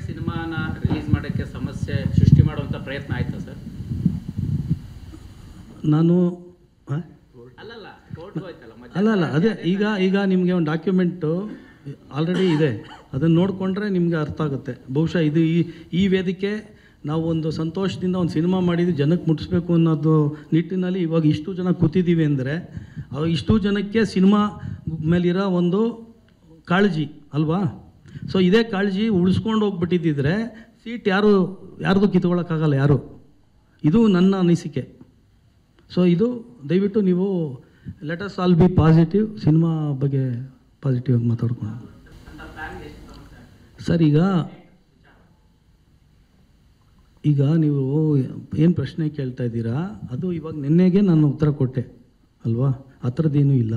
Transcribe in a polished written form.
ಸಿನಿಮಾನ ರಿಲೀಸ್ ಮಾಡೋಕ್ಕೆ ಸಮಸ್ಯೆ ಸೃಷ್ಟಿ ಮಾಡುವಂಥ ಪ್ರಯತ್ನ ಆಯ್ತಾ ಸರ್? ನಾನು ಅಲ್ಲಲ್ಲ ಕೋರ್ಟ್ಗೆ ಹೋಯ್ತಲ್ಲ ಅಲ್ಲ ಅದೇ ಈಗ ನಿಮಗೆ ಒಂದು ಡಾಕ್ಯುಮೆಂಟು ಆಲ್ರೆಡಿ ಇದೆ, ಅದನ್ನು ನೋಡಿಕೊಂಡ್ರೆ ನಿಮಗೆ ಅರ್ಥ ಆಗುತ್ತೆ. ಬಹುಶಃ ಇದು ಈ ವೇದಿಕೆ ನಾವು ಒಂದು ಸಂತೋಷದಿಂದ ಒಂದು ಸಿನಿಮಾ ಮಾಡಿದ್ದು ಜನಕ್ಕೆ ಮುಟ್ಟಿಸ್ಬೇಕು ಅನ್ನೋದು ನಿಟ್ಟಿನಲ್ಲಿ ಇವಾಗ ಇಷ್ಟು ಜನ ಕೂತಿದ್ದೀವಿ ಅಂದರೆ ಇಷ್ಟು ಜನಕ್ಕೆ ಸಿನಿಮಾ ಮೇಲಿರೋ ಒಂದು ಕಾಳಜಿ ಅಲ್ವಾ? ಸೊ ಇದೇ ಕಾಳಜಿ ಉಳಿಸ್ಕೊಂಡು ಹೋಗ್ಬಿಟ್ಟಿದ್ದಿದ್ರೆ ಸೀಟ್ ಯಾರ್ದು ಕಿತ್ಕೊಳ್ಳೋಕ್ಕಾಗಲ್ಲ ಯಾರು. ಇದು ನನ್ನ ಅನಿಸಿಕೆ. ಸೊ ಇದು ದಯವಿಟ್ಟು ನೀವು let us all B positive, cinema ಬಗ್ಗೆ ಪಾಸಿಟಿವ್ ಆಗಿ ಮಾತಾಡ್ಕೊಂಡು. ಸರ್ ಈಗ ನೀವು ಏನು ಪ್ರಶ್ನೆ ಕೇಳ್ತಾ ಇದ್ದೀರಾ ಅದು ಇವಾಗ ನಿನ್ನೆಗೆ ನಾನು ಉತ್ತರ ಕೊಟ್ಟೆ ಅಲ್ವಾ? ಆ ಥರದ್ದೇನೂ ಇಲ್ಲ.